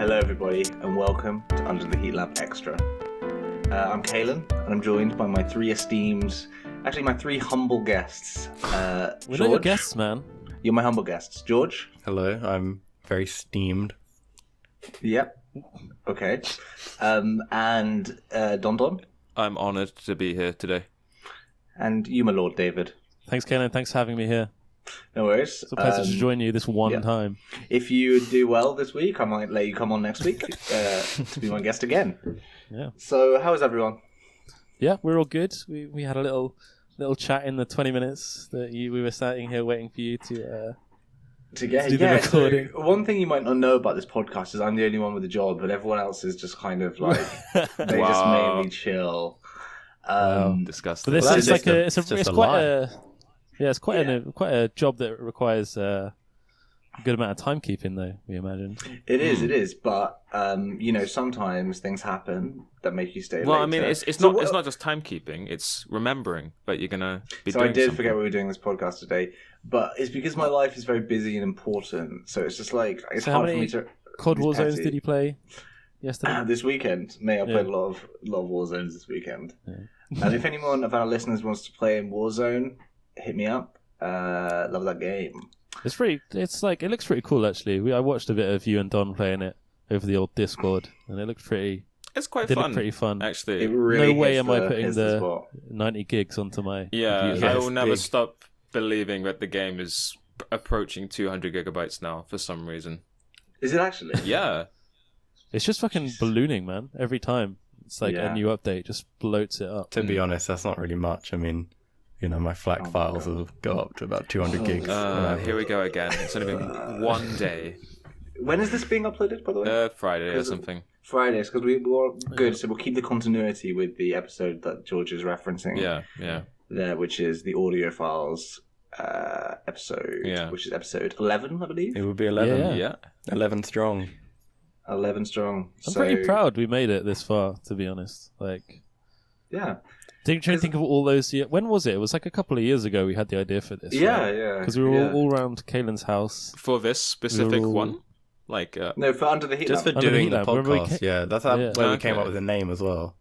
Hello everybody and welcome to Under the Heat Lamp Extra. I'm Kalen and I'm joined by my three humble guests. We're not your guests, man. You're my humble guests. George? Hello, I'm very steamed. Yep. Okay. And Don? I'm honoured to be here today. And you, my lord, David. Thanks, Kalen. Thanks for having me here. No worries. It's a pleasure to join you this one time. If you do well this week, I might let you come on next week to be my guest again. Yeah. So, how is everyone? Yeah, we're all good. We had a little chat in the 20 minutes that we were sitting here waiting for you to get do the recording. So one thing you might not know about this podcast is I'm the only one with a job, but everyone else is just kind of like they just mainly chill. Disgusting. But this is like it's quite a job that requires a good amount of timekeeping, though. We imagine it is. But sometimes things happen that make you stay. Well, later. I mean, it's not just timekeeping; it's remembering that you're gonna be. So doing I did something. forget we were doing this podcast today, but it's because my life is very busy and important. So it's just like it's hard for me to. COD Warzones did you play yesterday? This weekend, I played a lot of Warzones this weekend. Yeah. And if anyone of our listeners wants to play in Warzone, hit me up. Love that game. It looks pretty cool actually. I watched a bit of you and Don playing it over the old Discord, and it looked pretty. It's quite fun. Looked pretty fun. Actually, really no way am I putting the 90 gigs onto my. Yeah, computer. I will never stop believing that the game is approaching 200 gigabytes now for some reason. Is it actually? Yeah. It's just fucking ballooning, man. Every time it's like a new update just bloats it up. To be honest, that's not really much. I mean, my FLAC files will go up to about 200 gigs. Here we go again. It's only been one day. When is this being uploaded, by the way? Friday or something. Fridays, because we're good. So we'll keep the continuity with the episode that George is referencing. Yeah. There, which is the audio files episode, which is episode 11, I believe. It would be 11. Yeah. 11 strong. 11 strong. I'm pretty proud we made it this far, to be honest. Yeah. Trying to think of all those years. When was it? It was like a couple of years ago we had the idea for this. Yeah. Because we were all around Kalen's house. For this specific one? No, for Under the Heat Just Lamp. for doing the podcast. That's where we came up with the name as well.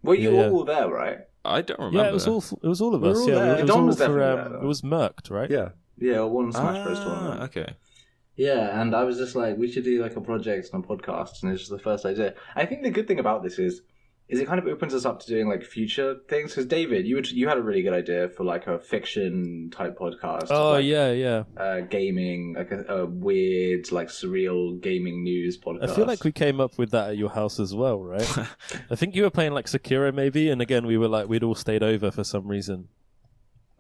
Were you all there, right? I don't remember. Yeah, it was all of us. All there. It was Don all was for, there. it was Mercked, right? Yeah. Yeah, one Smash Bros tournament. Okay. Yeah, and I was just like, we should do like a project on a podcast, and it's just the first idea. I think the good thing about this is it kind of opens us up to doing like future things. Because David, you had a really good idea for like a fiction type podcast. Oh like, yeah. Gaming, like a weird, like surreal gaming news podcast. I feel like we came up with that at your house as well, right? I think you were playing like Sekiro maybe, and again we were like we'd all stayed over for some reason.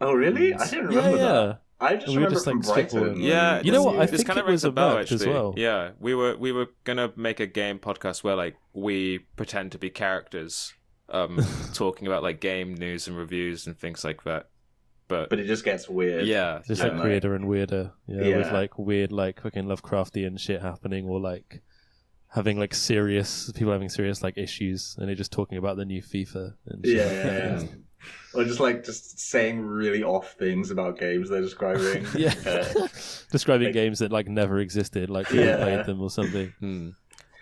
Oh really? I didn't remember that. I just remember just, from Brighton. Yeah, you know what? I this think kind it of rings was a bell Mercked actually. as well. Yeah, we were gonna make a game podcast where like we pretend to be characters, talking about like game news and reviews and things like that. But it just gets weird. Yeah, just like weirder and weirder. Yeah, with like weird like fucking Lovecraftian shit happening, or like having like people having serious like issues, and they're just talking about the new FIFA and shit. Yeah. Or just saying really off things about games they're describing. Describing games that like never existed, like we played them or something. Or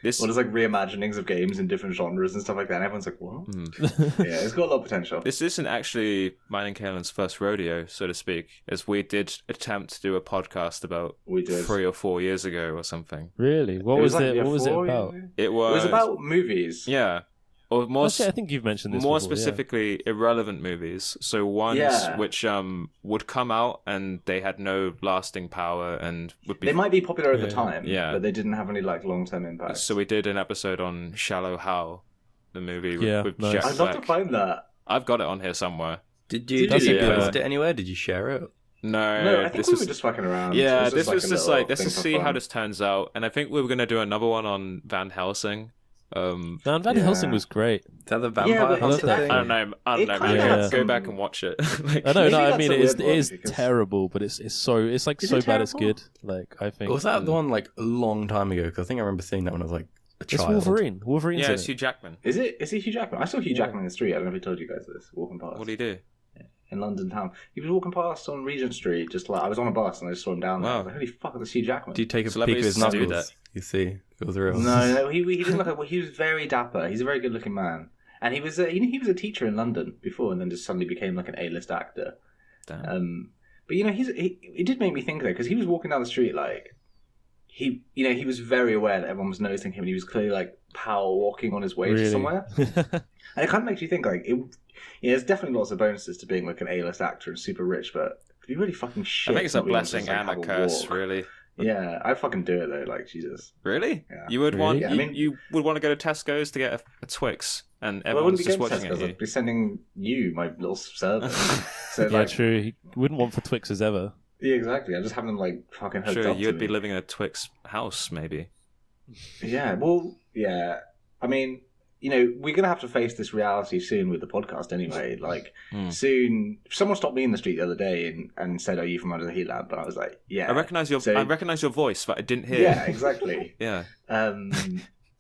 just like reimaginings of games in different genres and stuff like that. And everyone's like, what? Yeah, it's got a lot of potential. This isn't actually mine and Kalen's first rodeo, so to speak, as we did attempt to do a podcast about 3 or 4 years ago or something. Really? What was it about? It was about movies. Yeah. Or more, actually, I think you've mentioned this more before, specifically, irrelevant movies. So ones which would come out and they had no lasting power and would be. They might be popular at the time, but they didn't have any like long-term impact. So we did an episode on Shallow Hal, the movie with nice. Jack I'd love Black. to find that. I've got it on here somewhere. Did you post it anywhere? Did you share it? No, I think we were just fucking around. Yeah, this was just like let's just see how this turns out. And I think we were going to do another one on Van Helsing. Van Helsing was great. Is that the vampire hunter thing? I don't know. Go back and watch it. I mean it is terrible, but it's so bad it's good. Like I think. Was that the one like a long time ago? Because I think I remember seeing that when I was like a child. It's Wolverine. Wolverine's it's Hugh Jackman. Is he Hugh Jackman? I saw Hugh Jackman in the street. I don't know if he told you guys this walking past. What did he do? in London town. He was walking past on Regent Street, just like I was on a bus and I just saw him down there. I was like, holy fuck, that's Hugh Jackman. Do you take a peek at Celebrities his do knuckles? that. You see, if it was real. No, he didn't look like. Well, he was very dapper. He's a very good-looking man, and he was a teacher in London before, and then just suddenly became like an A-list actor. Damn. But it did make me think though, because he was walking down the street like he was very aware that everyone was noticing him, and he was clearly like power walking on his way to somewhere. And it kind of makes you think like there's definitely lots of bonuses to being like an A-list actor and super rich, but it'd be really fucking shit. I think it's a not being able to blessing just, like, and a have curse, walk. really. Yeah, I'd fucking do it though. Like Jesus. Really? Yeah. You would want? Yeah, I mean- you would want to go to Tesco's to get a Twix, and Well, I wouldn't everyone's be just going to watching Tesco's. at you. I'd be sending you my little servant. So Yeah, like, true. He wouldn't want for Twixes ever. yeah, exactly. I just have them like fucking hooked Sure, up. you'd to be me. living in a Twix house, maybe. Yeah, well, yeah. I mean, we're gonna have to face this reality soon with the podcast anyway. Like soon, someone stopped me in the street the other day and said, "Are you from Under the Heat Lamp?" And I was like, "Yeah." I recognise your voice, but I didn't hear. Yeah, exactly. Yeah.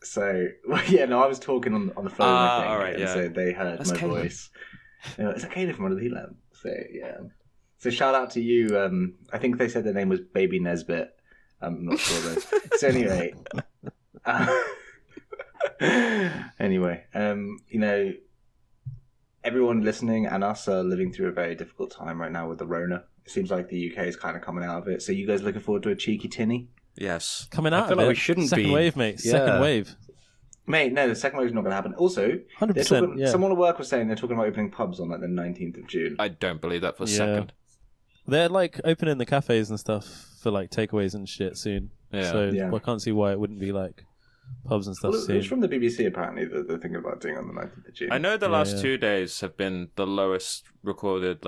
So well, yeah, no, I was talking on the phone. I think, all right, and yeah. so they heard That's my Caleb. voice. It's okay from Under the Heat Lamp. So yeah. So shout out to you. I think they said their name was Baby Nesbit. I'm not sure though. So anyway. Anyway, everyone listening and us are living through a very difficult time right now with the Rona. It seems like the UK is kind of coming out of it. So you guys looking forward to a cheeky tinny? Yes. Coming I out feel of like it. we shouldn't Second be. wave, mate. Yeah. Second wave. Mate, no, the second wave's not going to happen. Also, 100%. Yeah. someone at work was saying they're talking about opening pubs on like the 19th of June. I don't believe that for a Yeah. second. They're like opening the cafes and stuff for like takeaways and shit soon. Yeah. So Yeah. I can't see why it wouldn't be like pubs and stuff Well, soon. it's from the BBC apparently that they're thinking about doing on the 19th of June. I know the last Yeah. 2 days have been the lowest recorded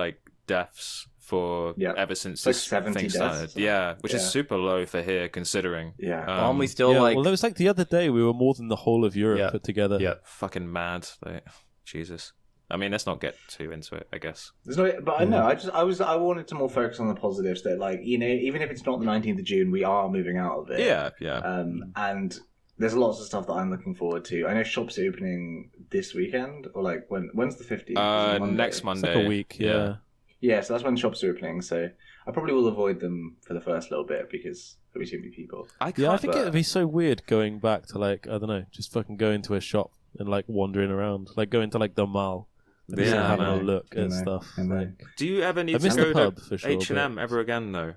deaths for Yeah. ever since It's like this 70 thing deaths or started. something. Yeah, which is Yeah. super low for here considering. Yeah. Aren't we still Yeah, like? well, there was like the other day we were more than the whole of Europe Yeah. put together. Yeah. Fucking mad. Jesus. I mean, let's not get too into it, I guess. There's no, but I know. I wanted to more focus on the positives that, like, even if it's not the 19th of June, we are moving out of it. Yeah, yeah. And there's lots of stuff that I'm looking forward to. I know shops are opening this weekend, or like when's the 15th? Next It's Monday. like a week. Yeah. Yeah, so that's when shops are opening. So I probably will avoid them for the first little bit because there'll be too many people. I can't. Yeah, I think but- it'd be so weird going back to like, I don't know, just fucking going to a shop and like wandering around, like going to like the mall and just Yeah, having I a know. look I at know. stuff. I know. Like, Do you ever I need to miss the go pub to for sure. H&M but- ever again, though?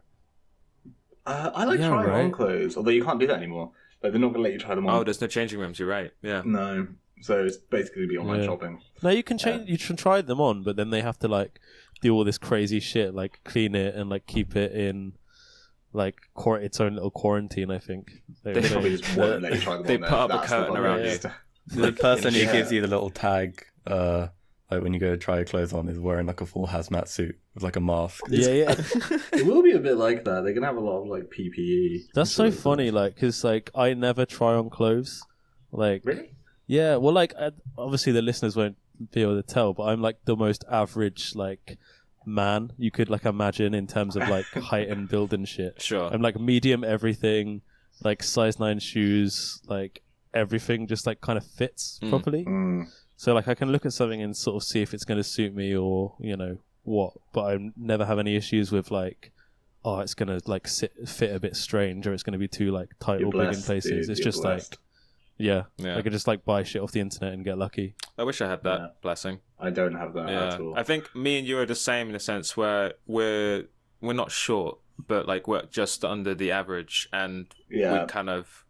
I like Yeah, trying on right. clothes, although you can't do that anymore. Like, they're not going to let you try them on. Oh, there's no changing rooms. You're right. Yeah. No. So it's basically be online Yeah. shopping. No, you can change. You can try them on, but then they have to like do all this crazy shit, like clean it and like keep it in like its own little quarantine. I think They probably just won't let you try them they on there. put up a That's the curtain problem. around Yeah. you. The person who Yeah. gives you the little tag, like when you go to try your clothes on, is wearing like a full hazmat suit with like a mask. Yeah, yeah. It will be a bit like that. They're going to have a lot of like PPE. That's so funny. Like, cause like I never try on clothes. Like, Really? yeah. Well, like obviously the listeners won't be able to tell, but I'm like the most average like man you could like imagine in terms of like height and build and shit. Sure. I'm like medium everything, like size 9 shoes, like everything just like kind of fits properly. Mm. So like I can look at something and sort of see if it's going to suit me or what, but I never have any issues with like, oh, it's going to like fit a bit strange or it's going to be too like tight You're or big in blessed, places. dude. It's You're just blessed. like, yeah, Yeah. I could just like buy shit off the internet and get lucky. I wish I had that Yeah. blessing. I don't have that Yeah. at all. I think me and you are the same in a sense where we're not short, but like we're just under the average, and Yeah. we kind of,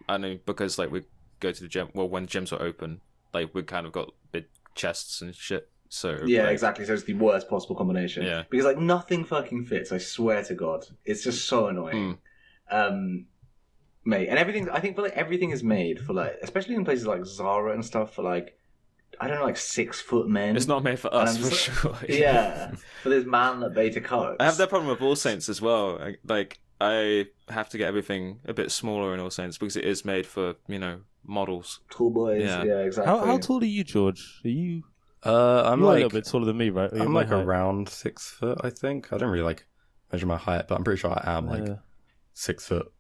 I know, because like we go to the gym. Well, when gyms are open, like we kind of got big chests and shit. So Yeah, like, exactly. So it's the worst possible combination. Yeah. Because like nothing fucking fits. I swear to God, it's just so annoying. Mate, and everything. I think, but like everything is made for like, especially in places like Zara and stuff, for like, I don't know, like 6 foot men. It's not made for And us I'm for just sure. Yeah, for this man that beta cuts. I have that problem with All Saints as well. Like I have to get everything a bit smaller in All Saints because it is made for models. Tall boys. Yeah. Yeah, exactly. How tall are you, George? Are you? I'm You're a like little bit taller than me, right? Or you're I'm my like height? around 6 foot, I think. I don't really like measure my height, but I'm pretty sure I am like Yeah. 6 foot.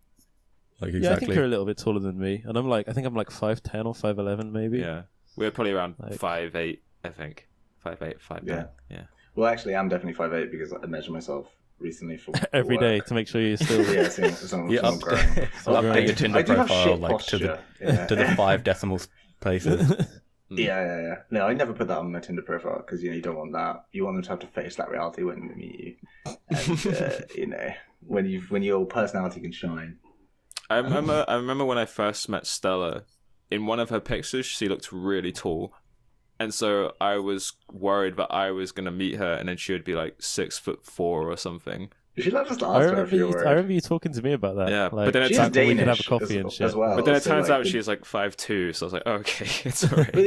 Like Yeah, I think exactly. you're a little bit taller than me, and I think I'm like 5'10" or 5'11" maybe. Yeah, we're probably around Like- 5'8", I think 5'8", 5'9". Yeah. Yeah. Well, actually, I'm definitely 5'8" because I measured myself recently for Every day to make sure you're still. Yeah, some You growing. update your Tinder I do have profile shit like to posture. to the 5 decimal places. Yeah. No, I never put that on my Tinder profile because you don't want that. You want them to have to face that reality when they meet you, and when your personality can shine. I remember when I first met Stella. In one of her pictures, she looked really tall, and so I was worried that I was gonna meet her, and then she would be like 6'4" or something. You should just ask I her if you're worried. remember you talking to me about that. Yeah, like, but then She's back when we could have a Danish coffee and shit. as well. But then it so, turns like, out she's like 5'2", so I was like, oh, okay, it's alright. But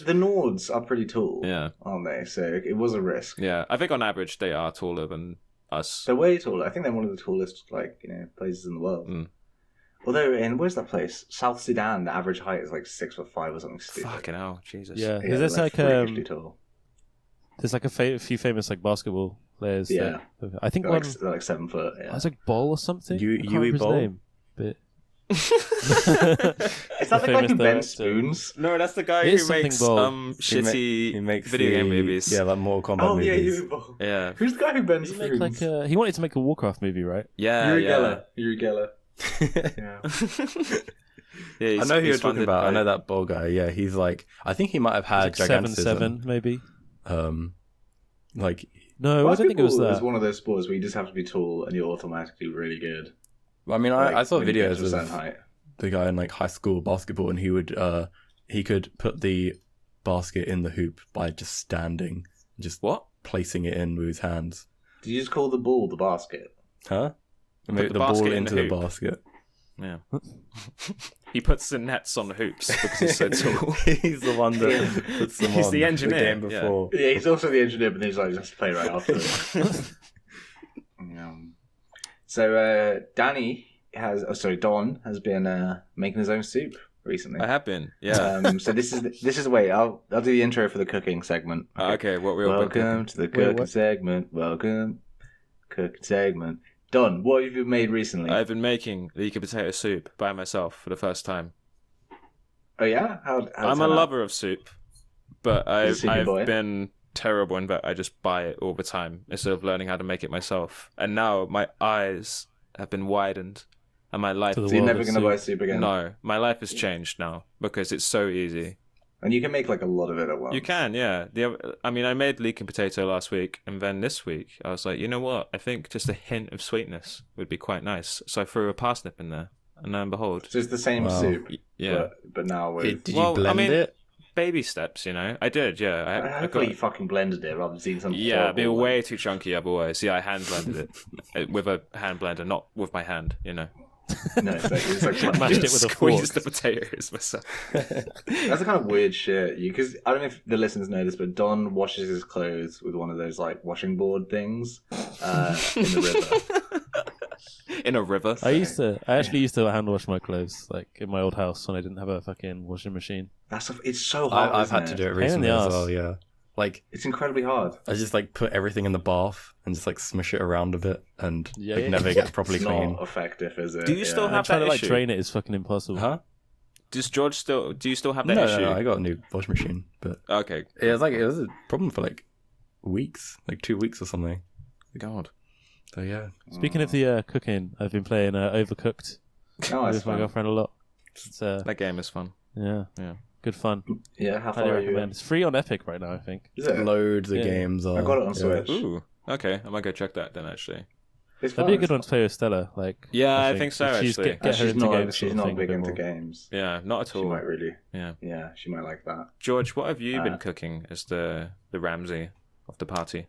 the Nords are pretty tall, Yeah, aren't they? So it was a risk. yeah. I think on average they are taller than us. They're way taller. I think they're one of the tallest places in the world. Mm. Although where's that place? South Sudan, the average height is like 6'5" or something stupid. Fucking hell, Jesus. Yeah, Yeah, there's like freakishly tall. there's like a few famous like basketball players. Yeah. I think They're one. like, they're like 7 foot. Yeah. It's like Ball or something. You- I can't Yui remember his Ball? name, but Is that the guy famous who bends director. spoons? No, that's the guy It who is something makes bold. shitty He makes video game movies. Yeah, like Mortal Kombat Oh yeah, movies. Yuri Ball. Yeah. Who's the guy who bends he spoons? make like he wanted to make a Warcraft movie, right? Yeah, Yuri yeah. Geller. Yuri Geller. Yeah. Yeah, I know who you're talking funded about. I by- know that ball guy. Yeah, he's like, I think he might have had It's like gigantism. 7-7 maybe. Like, No, I don't think it was Basketball is that. one of those sports where you just have to be tall and you're automatically really good. I mean, Like, I saw when you get videos to a certain of height. the guy in like high school basketball, and he could put the basket in the hoop by just standing, just What? placing it in with his hands. Did you just call the ball the basket? Huh? And Put make the the ball basket in into the the hoop. basket. Yeah. He puts the nets on hoops because he's so tall. He's the one that puts them He's on the engineer, game yeah. before. Yeah, he's also the engineer, but then he's like, just play right after it. Yeah. So Don has been making his own soup recently. I have been, yeah. So this is the way I'll do the intro for the cooking segment. Okay, what we all been Welcome cooking. to the cooking segment. Welcome, cooking segment. Don, what have you made recently? I've been making leek and potato soup by myself for the first time. Oh yeah, how's I'm a lover of soup, but You're a soupy boy. I've been terrible in that I just buy it all the time instead of learning how to make it myself. And now my eyes have been widened, and my life. To the So you're world never of going to soup. buy soup again? No, my life has changed now because it's so easy. And you can make like a lot of it at once. You can, yeah. I made leek and potato last week, and then this week I was like, you know what? I think just a hint of sweetness would be quite nice. So I threw a parsnip in there, and lo and behold, So it's the same Wow. soup, yeah, but now with... Did Well, you blend it? baby steps. You know, I did, yeah. I Hopefully got, you fucking blended it rather than seeing something yeah, it'd be horrible. way too chunky otherwise. Yeah, I hand blended it with a hand blender, not with my hand. You know, No, it's like Mashed it with a squeeze fork. the potatoes myself. That's a kind of weird shit. Because I don't know if the listeners know this, but Don washes his clothes with one of those like washing board things in the river. In a river. I actually used to hand wash my clothes like in my old house when I didn't have a fucking washing machine. It's so hard. I've isn't had to do it Pain in the recently as arse. well. Yeah, like It's incredibly hard. I just like put everything in the bath and just like smush it around a bit, and Yeah, like, yeah. never gets properly It's clean. not effective, is it? Do you still Yeah. have Trying that to like issue? drain it is fucking impossible. Huh? Does George still? Do you still have that No, issue? no, I got a new washing machine, but Okay. it was a problem for like weeks, like 2 weeks or something. God. So yeah, Speaking of the cooking, I've been playing Overcooked Oh, that's with my fun. girlfriend a lot. It's That game is fun. yeah, Yeah. good fun. Yeah, how Highly far are you? recommend. It's free on Epic right now, I think. Is it? loads of Yeah. games. Are, I got it on yeah. Switch. Ooh. Okay, I might go check that then. Actually. It's That'd be a fun. good one to play with Stella. Like, Yeah, I think so, If she's actually. Get her She's into not. games. She's sort of not thing a big bit into more. games. Yeah, not at She all. might really. Yeah. Yeah, she might like that. George, what have you been cooking as the Ramsay of the party?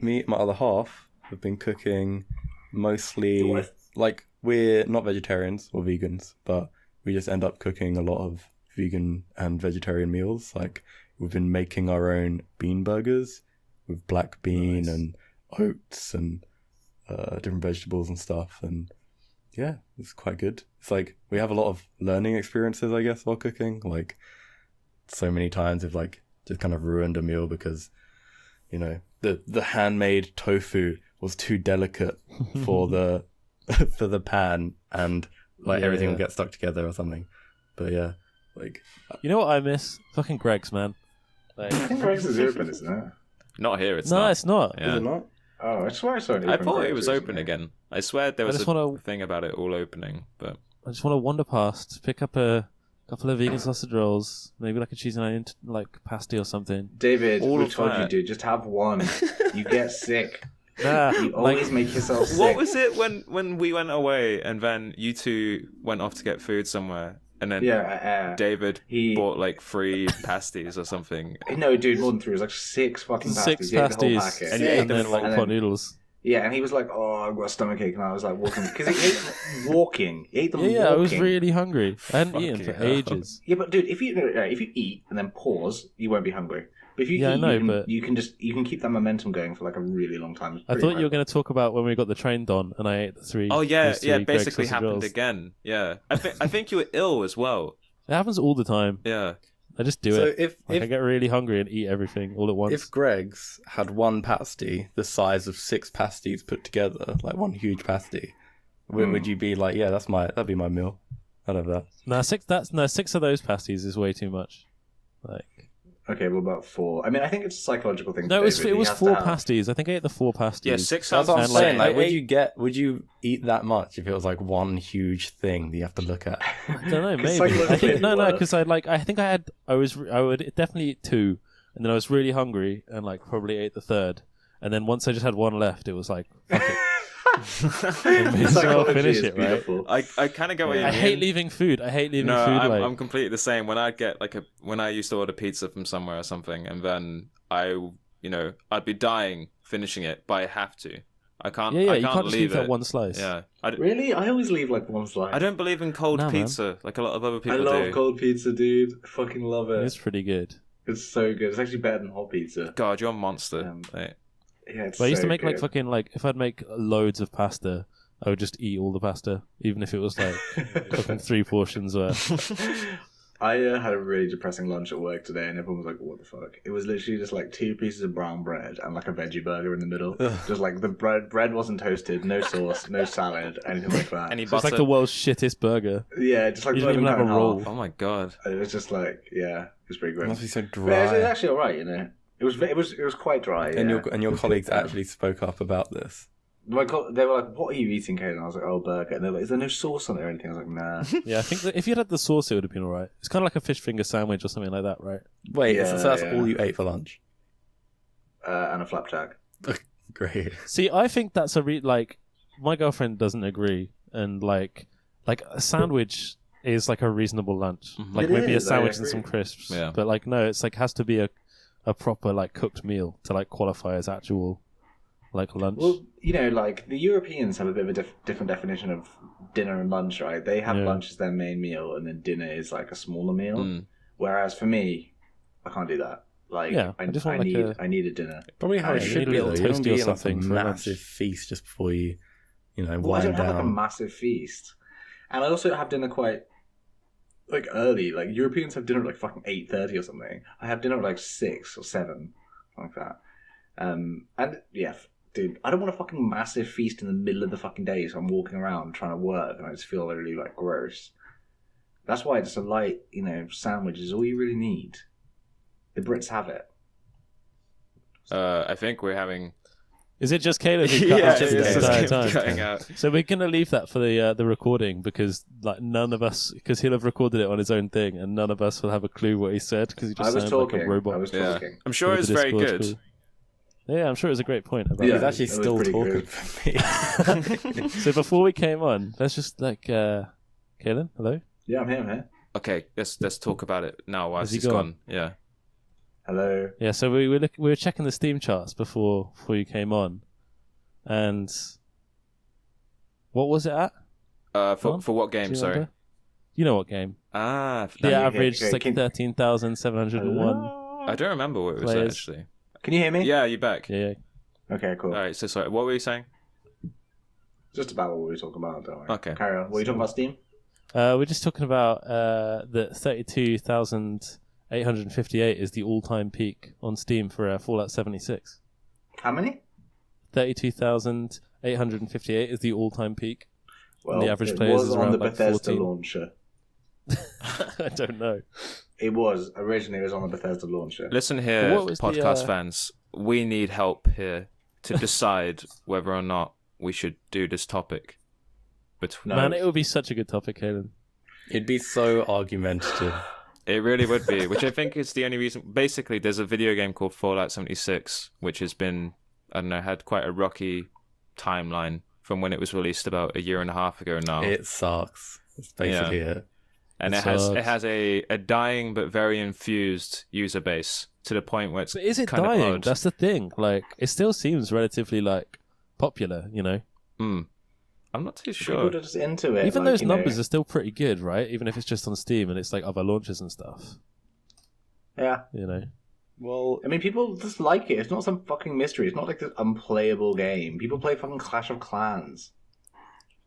Me, my other half, have been cooking mostly. Your wife? Like we're not vegetarians or vegans, but we just end up cooking a lot of vegan and vegetarian meals. Like we've been making our own bean burgers with black bean Nice. and oats and different vegetables and stuff, and yeah, it's quite good. It's like we have a lot of learning experiences, I guess, while cooking. Like so many times we've like just kind of ruined a meal because the handmade tofu was too delicate for the for the pan, and like Yeah, everything yeah. would get stuck together or something. But yeah, like You know what I miss? Fucking Greg's, man. Like, I think Greg's is open, isn't it? Not here. It's no, not. it's not. Is Yeah. it not? Oh, I swear I saw it. I thought it was open again. I swear there was just a wanna- thing about it all opening, but I just want to wander past, pick up a couple of vegan sausage rolls, maybe like a cheese and onion like pasty or something. David, All we of told you, that. dude. Just have one. You get sick. Nah, You always make yourself sick. what was it when we went away and then you two went off to get food somewhere and then Yeah, David he. bought like 3 pasties or something? No, dude, more than 3. It was like 6 fucking pasties. Six He ate the whole pasties, packet. And you ate and them then like and then- pot noodles. Yeah, and he was like, "Oh, I've got a stomachache," and I was like, "Walking," because he ate them walking. He ate them Yeah, walking. I was really hungry. I hadn't eaten for Fucking hell. ages. Yeah, but dude, if you eat and then pause, you won't be hungry. But if you Yeah, I eat, know, you can, but- you can keep that momentum going for like a really long time. It's I pretty thought you were incredible. going to talk about when we got the train done and I ate the 3. Oh yeah, those yeah. 3 Greggs Basically sausage happened rolls. again. Yeah, I think you were ill as well. It happens all the time. Yeah. I just do So it. if Like I get really hungry and eat everything all at once. if Greg's had one pasty the size of 6 pasties put together, like one huge pasty, would you be like, yeah, that'd be my meal? I'd have that. No, 6 of those pasties is way too much. Like Okay, what about 4? I mean, I think it's a psychological thing. no, for it was David. it He was has to 4 have- pasties. I think I ate the 4 pasties. Yeah, 6 That's sounds what I'm And, saying. like, Like, would you eat that much if it was like one huge thing that you have to look at? I don't know, 'Cause maybe. I psychologically think no, it because I think I would definitely eat 2, and then I was really hungry and like probably ate the 3rd, and then once I just had 1 left, it was like fuck it. May as well Psychology finish is it, right? beautiful. I kind of get what you I mean. hate leaving food. I hate leaving No, food. I'm completely the same. When I get when I used to order pizza from somewhere or something, and then I'd be dying finishing it, but I have to. I can't. yeah, I you can't can't just leave leave that it. 1 slice. Yeah, Really? I always leave like 1 slice. I don't believe in cold Nah, man. pizza like a lot of other I people love do. cold pizza, dude. I fucking love it. It's pretty good. It's so good. It's actually better than hot pizza. God, you're a monster. Like, Yeah, it's But I used so to make like good. fucking like if I'd make loads of pasta, I would just eat all the pasta, even if it was like fucking 3 portions worth. I had a really depressing lunch at work today, and everyone was like, "What the fuck?" It was literally just like 2 pieces of brown bread and like a veggie burger in the middle. Ugh. Just like the bread wasn't toasted, no sauce, no salad, anything like that. any So butter. it's like the world's shittest burger. Yeah, just like You didn't even cut have in a roll. half. Oh my god. And it was just like, yeah, it was pretty It great. must be so But dry. it was actually alright, you know. It was quite dry. And yeah. your colleagues actually spoke up about this. They were like, "What are you eating, Kate?" And I was like, "Oh, burger." And they're like, "Is there no sauce on it or anything?" I was like, "Nah." Yeah, I think that if you'd had the sauce, it would have been alright. It's kind of like a fish finger sandwich or something like that, right? Wait, Yeah, so that's yeah. all you ate for lunch? And a flapjack. Great. See, I think that's like my girlfriend doesn't agree, and like a sandwich is like a reasonable lunch. Mhm. Like It maybe is, a I sandwich and agree. some crisps. Yeah. But like no, it's like has to be a proper like cooked meal to like qualify as actual like lunch. Well, you know, like the Europeans have a bit of a different definition of dinner and lunch, right? They have Yeah. lunch as their main meal, and then dinner is like a smaller meal. Mm. Whereas for me, I can't do that. Like, Yeah, I just want like I need a dinner. Probably how Yeah, it you should need a be, little though. You don't toasty be or eating like a something for lunch. massive feast just before you Well, I wind don't have like a down. massive feast, and I also have dinner quite like early. Like Europeans have dinner at like fucking 8:30 or something. I have dinner at like 6 or 7, like that. And yeah, dude, I don't want a fucking massive feast in the middle of the fucking day. So I'm walking around trying to work, and I just feel really like gross. That's why just a light, sandwich is all you really need. The Brits have it. I think we're having. Is it just Caleb who cut Yeah, us it's the just entire keep time? cutting out. So we're gonna leave that for the recording because like none of us, because he'll have recorded it on his own thing, and none of us will have a clue what he said because he I just was sounded talking. like a robot. I was Yeah. talking. I'm sure with it's the very Discord good. call. Yeah, I'm sure it was a great point. About Yeah. He's it. actually that was still pretty talking good. for me. So before we came on, let's just like, Kaylin, hello. Yeah, I'm here. I'm here. Okay, let's talk about it now whilst Has he he's gone. Yeah. Hello. Yeah, so we were checking the Steam charts before you came on, and what was it at? John? For what Do game? you Sorry. remember? You know what game? Ah, The Okay, average okay, is like can- 13,701. I don't remember what it was Players. actually. Can you hear me? Yeah, you're back. Yeah. Okay, cool. All right. So sorry. What were you saying? Just about what we were talking about, don't worry. Okay. Carry on. What are you talking about, Steam? We're just talking about the 32,858 is the all-time peak on Steam for Fallout 76. How many? 32,858 is the all-time peak. Well, The average it players was is on around the like Bethesda 14. launcher. I don't know. It was. Originally, it was on the Bethesda launcher. Listen But here, what was the, podcast fans. we need help here to decide whether or not we should do this topic. Man, it would be such a good topic, Hayden. It'd be so argumentative. It really would be, which I think is the only reason. Basically, there's a video game called Fallout 76, which has been, I don't know, had quite a rocky timeline from when it was released about a year and a half ago now. It sucks. It's basically it. And it has a dying but very infused user base to the point where it's But is it kind dying? of odd. That's the thing. Like, it still seems relatively like popular, you know. I'm not too People sure. are just into it. Even like, those you know. numbers are still pretty good, right? Even if it's just on Steam and it's like other launches and stuff, Yeah. you know. Well, I mean, people just like it. It's not some fucking mystery. It's not like this unplayable game. People play fucking Clash of Clans.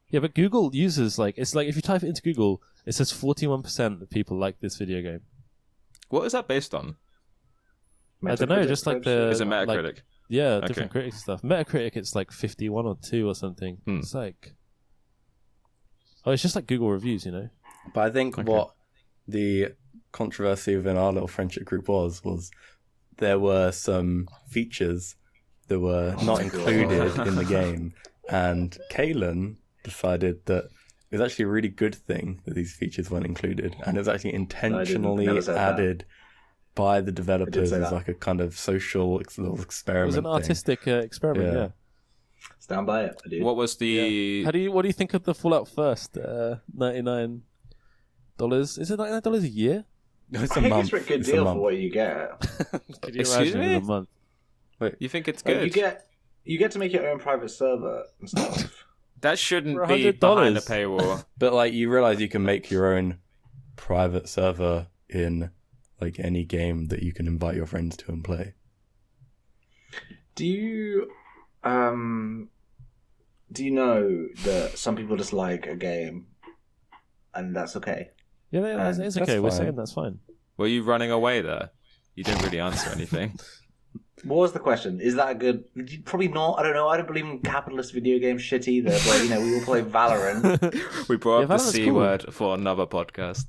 Yeah, but Google users like it's like if you type it into Google, it says 41% of people like this video game. What is that based on? I don't know, Metacritic just like critics? the Is it Metacritic? like, yeah, Okay. different critics and stuff. Metacritic, it's like 51 or 2 or something. Hmm. It's like, oh, it's just like Google reviews, you know. but I think Okay. what the controversy within our little friendship group was there were some features that were not included in the game, and Kalen decided that it was actually a really good thing that these features weren't included, and it was actually intentionally never said that. added by the developers say as that. like a kind of social little It experiment. was an thing. artistic experiment, Yeah. yeah. Stand by it, I do. What was the? What do you think of the Fallout First? $99. Is it $99 a year? It's I a think month. it's a good It's a deal for month. what you get. Could you Excuse imagine me? in a month? You think it's Like, good? you get to make your own private server and stuff. That shouldn't For be $100. behind a paywall. But like you realize you can make your own private server in like any game that you can invite your friends to and play. Do you know that some people just like a game, and that's okay? Yeah, it's That's okay. We're fine. saying that's fine. Were you running away there? You didn't really answer anything. What was the question? Is that a good? Probably not. I don't know. I don't believe in capitalist video game shit either. But you know, we all play Valorant. We brought up Yeah, the Valorant's C cool. word for another podcast.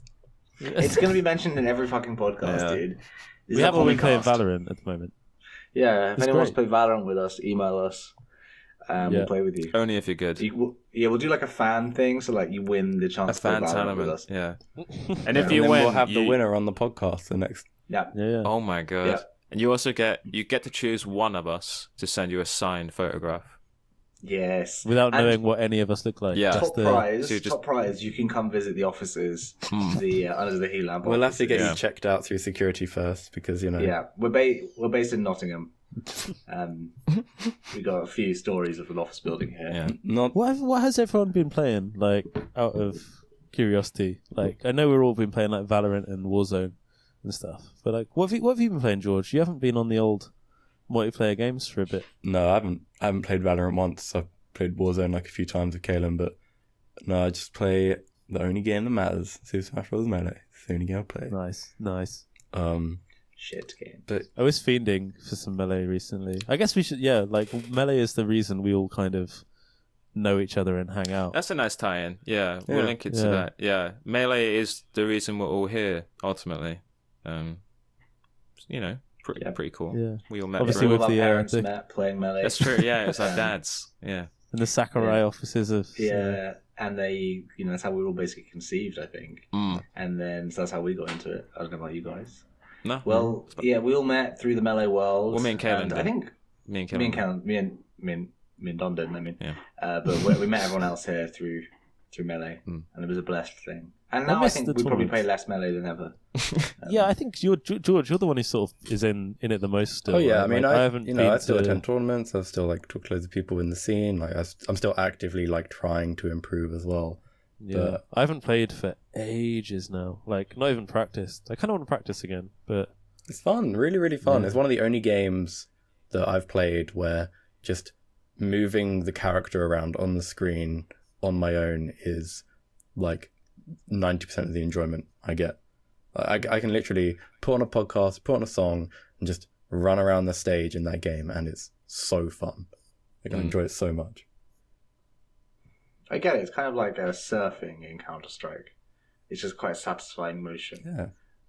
It's going to be mentioned in every fucking podcast, Yeah. dude. This We is a haven't been playing podcast. Valorant at the moment. Yeah, if It's anyone wants to great. play Valorant with us, email us. Yeah. We'll play with you. Only if you're good. We'll do like a fan thing, so like you win the A chance to play fan Valorant with tournament. us. Yeah. And And if you then win, we'll have the you- winner on the podcast the next. Yeah. Yeah. Oh my god. Yeah. And you also get to choose one of us to send you a signed photograph. Yes. Without And knowing what any of us look like. Yeah. Just top the- prize, so you just- top prize. You can come visit the offices, Hmm. the under the heat lamp. We'll have to get Yeah. you checked out through security first because you know. Yeah, we're based in Nottingham. We got a few stories of an office building here. Yeah. Not What has everyone been playing? Like, out of curiosity. Like, I know we've all been playing like Valorant and Warzone and stuff. But like, what have you been playing, George? You haven't been on the old multiplayer games for a bit. no, I haven't played Valorant once. I've played Warzone like a few times with Kalen, but no, I just play the only game that matters. Super Smash Bros. Melee. It's the only game I play. Nice. Shit game. But I was fiending for some Melee recently. I guess we should, yeah, like, Melee is the reason we all kind of know each other and hang out. That's a nice tie-in. Yeah, we'll Yeah. link it to Yeah. that. Yeah, Melee is the reason we're all here, ultimately. You know, pretty cool. Yeah. We all met Obviously through with All of our the, parents the- met playing Melee. That's true, yeah, it's our dads. Yeah. In the Sakurai Yeah. offices of... Yeah, and that's how we were all basically conceived, I think. Mm. And then so that's how we got into it. I don't know about you guys. No? Well, yeah, we all met through the Melee world. Well, me and Kalen I did. think Me and me and Kevin. Kalen, me and Don didn't. I mean, Yeah. But we met everyone else here through Melee, Mm. and it was a blessed thing. And I now I miss think the we probably tournaments. play less Melee than ever. Yeah, I think George, you're the one who sort of is in it the most still. oh yeah, right? I mean, Like, I haven't you been know I still to... attend tournaments. I still like talk to loads of people in the scene. Like I'm still actively like trying to improve as well. Yeah, but- I haven't played for ages now. Like, not even practiced. I kind of want to practice again, but It's fun, really, really fun. Yeah. It's one of the only games that I've played where just moving the character around on the screen on my own is like 90% of the enjoyment I get. I can literally put on a podcast, put on a song, and just run around the stage in that game, and it's so fun. Like, I enjoy it so much. I get it. It's kind of like surfing in Counter Strike. It's just quite satisfying motion. Yeah.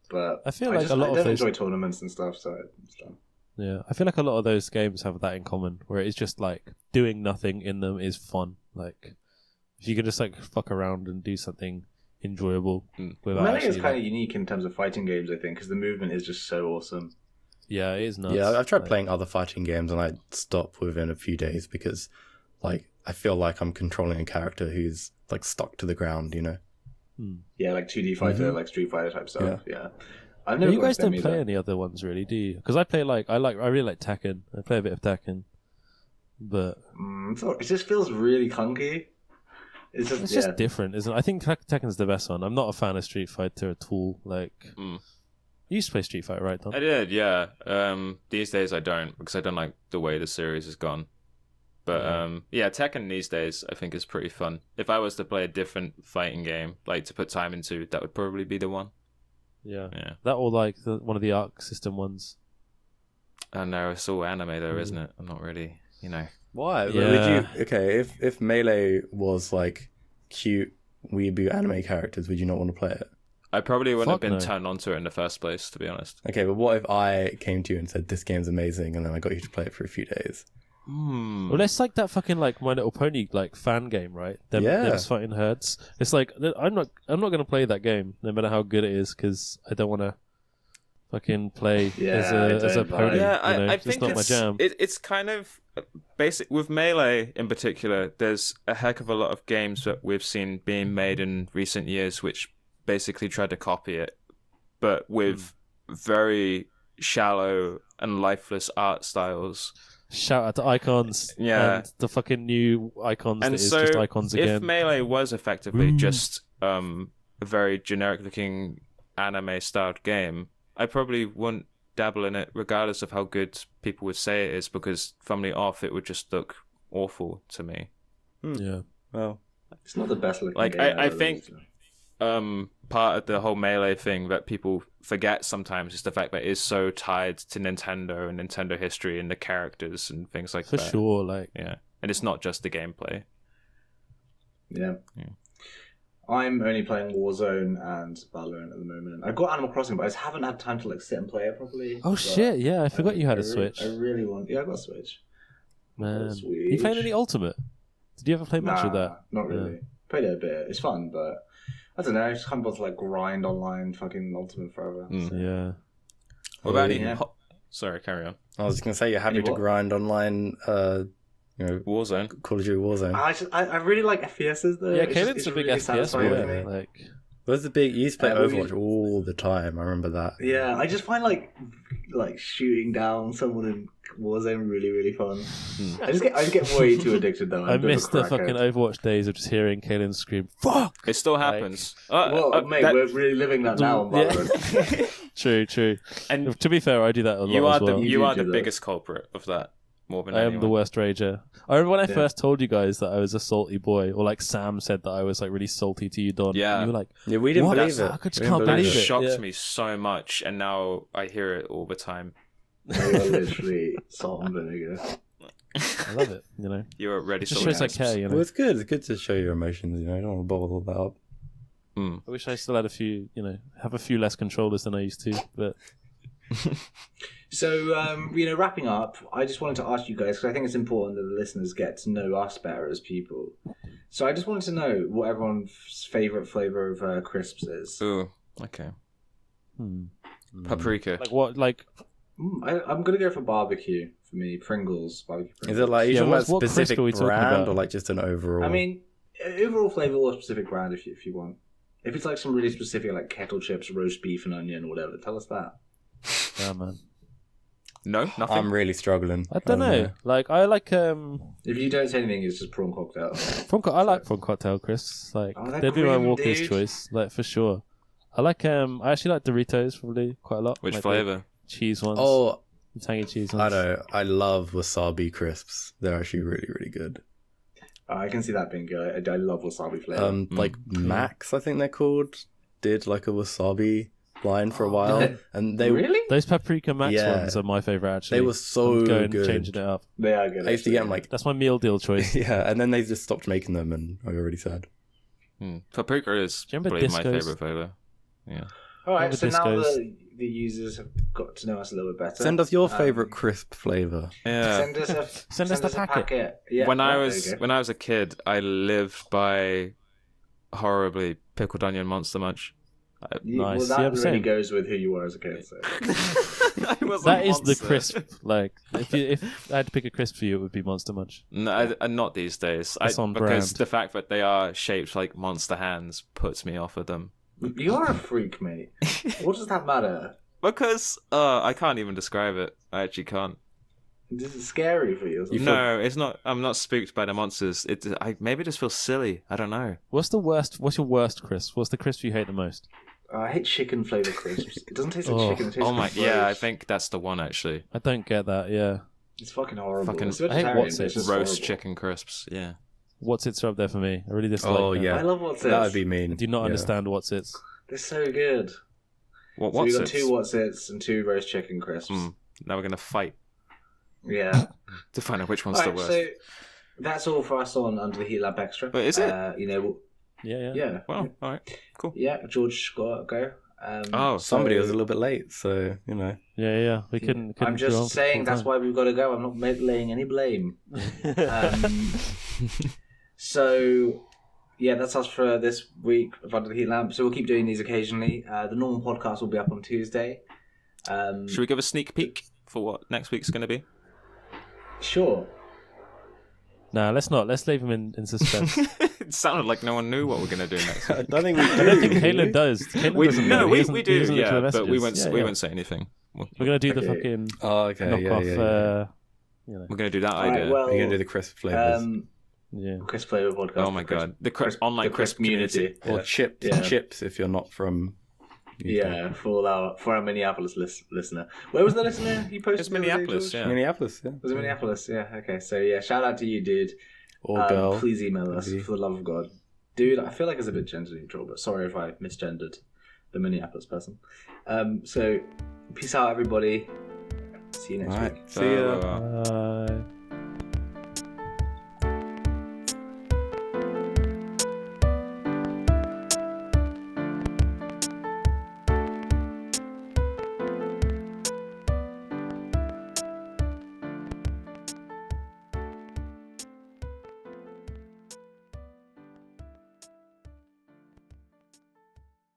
But I feel like a lot I of don't those- enjoy tournaments and stuff, so it's done. Yeah, I feel like a lot of those games have that in common, where it's just like doing nothing in them is fun. Like if you can just like fuck around and do something enjoyable without Melee actually, is kind of unique in terms of fighting games, I think, because the movement is just so awesome. Yeah, it is nuts. Yeah, I've tried Like, playing other fighting games and I stop within a few days because, like, I feel like I'm controlling a character who's like stuck to the ground. You know. Yeah, like 2D fighter, like Street Fighter type stuff. Yeah. I've Yeah, never you guys watched them don't play either. any other ones, really, do you? Because I play I really like Tekken. I play a bit of Tekken, but It just feels really clunky. It's just different, isn't it? I think Tekken's the best one. I'm not a fan of Street Fighter at all. Like, you used to play Street Fighter, right, Don? I did, yeah. These days I don't, because I don't like the way the series has gone. But yeah, Tekken these days I think is pretty fun. If I was to play a different fighting game, like to put time into, that would probably be the one. Yeah. Yeah. That or like one of the Arc System ones. I know, it's all anime though, isn't it? I'm not really, Why? Yeah. If Melee was like cute weeaboo anime characters, would you not want to play it? I probably wouldn't have Fuck been no. turned onto it in the first place, to be honest. Okay, but what if I came to you and said this game's amazing, and then I got you to play it for a few days? Well, it's like that fucking like My Little Pony like fan game, right? Them just fighting herds. It's like I'm not gonna play that game no matter how good it is because I don't want to fucking play as a pony. Yeah, I it's think not my jam. It's kind of basic with Melee in particular. There's a heck of a lot of games that we've seen being made in recent years which basically tried to copy it, but with very shallow and lifeless art styles. Shout out to Icons, and the fucking new Icons And that is so just Icons again. If Melee was effectively just a very generic looking anime styled game, I probably wouldn't dabble in it regardless of how good people would say it is, because from the off it would just look awful to me. Yeah. Well, It's not the best looking Like, game. I think part of the whole Melee thing that people forget sometimes is the fact that it is so tied to Nintendo and Nintendo history and the characters and things like For that. sure, like Yeah. And it's not just the gameplay. Yeah. I'm only playing Warzone and Valorant at the moment. I've got Animal Crossing, but I just haven't had time to like sit and play it properly. oh But shit, yeah, I forgot you had a Switch. I really want. Yeah, I got a Switch. Man, Switch. you playing any Ultimate? Did you ever play much of that? Not really. Played it a bit. It's fun, but I don't know. I just can't bother to like grind online fucking Ultimate forever. So. Yeah. What about any... Yeah. Sorry, carry on. I was going to say you're happy Any to what? grind online, Warzone. Call of Duty Warzone. I really like FPSs though. Yeah, It's Caelan's just- a big really FPS satisfying boy. for me. Like, Where's the big? You used to play Yeah, but we- Overwatch all the time. I remember that. Yeah, I just find like shooting down someone in Warzone really, really fun. I just get way too addicted though. I'm I a bit of a missed the crackhead. fucking Overwatch days of just hearing Caelan scream, "Fuck!" It still happens. Well, mate, that- we're really living that now on Yeah. Valorant. True. and To be fair, I do that a lot you are as well. You the do that. biggest culprit of that, more than I am anyone. the worst rager. I remember when I Yeah. first told you guys that I was a salty boy, or like Sam said that I was like really salty to you, Don. Yeah. You were like, Yeah, we didn't What? believe That's- it. I just We can't didn't That believe it. shocked Yeah. me so much, and now I hear it all the time. You're literally salt and vinegar. I love it, you know. You're ready. It just shows I care, you Well, know. it's good. It's good to show your emotions. You know, you don't want to bottle all that up. I wish I still had have a few less controllers than I used to, but So, wrapping up, I just wanted to ask you guys, because I think it's important that the listeners get to know us better as people. So I just wanted to know what everyone's favourite flavour of crisps is. Ooh, okay. Paprika. like what, like I'm going to go for barbecue, for me. Pringles, barbecue Pringles. Is it like, are you Yeah, talking about what a crisp specific are we talking brand about? or like just an overall? I mean, overall flavour or specific brand if you want. If it's like some really specific, like kettle chips, roast beef and onion or whatever, tell us that. yeah, man. No, nothing. I'm really struggling. I don't know. Like I like If you don't say anything, it's just prawn cocktail. I like prawn cocktail crisps. Like Oh, they're they'd be my grim, Walker's dude. choice, like for sure. I like I actually like Doritos probably quite a lot. Which like flavour? the cheese ones. Oh, The tangy cheese I ones. know. I love wasabi crisps. They're actually really, really good. I can see that being good. I love wasabi flavour. Like Max, I think they're called, did like a wasabi line for a while, and they Really? Those paprika max Yeah. ones are my favorite actually. They were so I'm going good. changing it up. They are good. I used to get them like That's my meal deal choice. yeah, and then they just stopped making them, and I got really sad. Paprika is Do you remember probably my Discos? favourite flavour. Yeah. All right, Whatever so this now goes. the users have got to know us a little bit better. Send us your favorite crisp flavor. Yeah. Send us the a packet. Yeah, when I there was you go. when I was a kid, I lived by horribly pickled onion Monster Munch. Nice. Well, Yeah, that really same. goes with who you were as a kid. So. That is the crisp. Like, if I had to pick a crisp for you, it would be Monster Munch. No, not these days. It's on because brand. the fact that they are shaped like monster hands puts me off of them. You are a freak, mate. What does that matter? Because I can't even describe it. I actually can't. This is scary for you. No, it's not. I'm not spooked by the monsters. Maybe it just feels silly. I don't know. What's your worst crisp? What's the crisp you hate the most? I hate chicken flavour crisps. It doesn't taste like Oh. chicken. It tastes Oh my, like yeah, I roast. think that's the one actually. I don't get that. Yeah, It's fucking horrible. Fucking- It's I hate vegetarian, what's but it's it? just Roast horrible. chicken crisps. Yeah. what's it's up there for me. I really dislike. Oh them. yeah, I love what's that would it's. be mean. I do not Yeah. understand what's it's. They're so good. So What's we got it? 2 what's it's and 2 roast chicken crisps. Now we're gonna fight Yeah. to find out which one's Alright, the worst. so that's all for us on Under the Heat Lamp Extra. But is it? Yeah. Yeah. Well, all right, cool. Yeah, George got to go. Somebody so- was a little bit late, so Yeah. We couldn't. I'm go on just for saying full that's time. why we've got to go. I'm not laying any blame. So, yeah, that's us for this week of Under the Heat Lamp. So we'll keep doing these occasionally. The normal podcast will be up on Tuesday. Should we give a sneak peek for what next week's going to be? Sure. Nah, let's not. Let's leave him in suspense. It sounded like no one knew what we're going to do next I week. don't think we do. I don't think Caitlin does. Caitlin doesn't know. He doesn't- we he do, doesn't look at yeah, the but we messages. won't, we won't say anything. We're gonna do the Okay. fucking Oh, okay, knock yeah, off. yeah, yeah. We're going to do that All right, idea. well, We're gonna do the crisp flavors Yeah. Chris Flavor podcast. Oh my god, the online crisp community. or chips. Yeah. Chips if you're not from. UK. Yeah, for our Minneapolis listener. Where was the listener you posted? It's the other day, Minneapolis, George? yeah. Minneapolis, yeah. Was it Minneapolis? Yeah. Okay. So yeah, shout out to you, dude. Or girl. Please email us Maybe. for the love of God, dude. I feel like it's a bit gender neutral, but sorry if I misgendered the Minneapolis person. So peace out, everybody. See you next All right. week. See ya. So,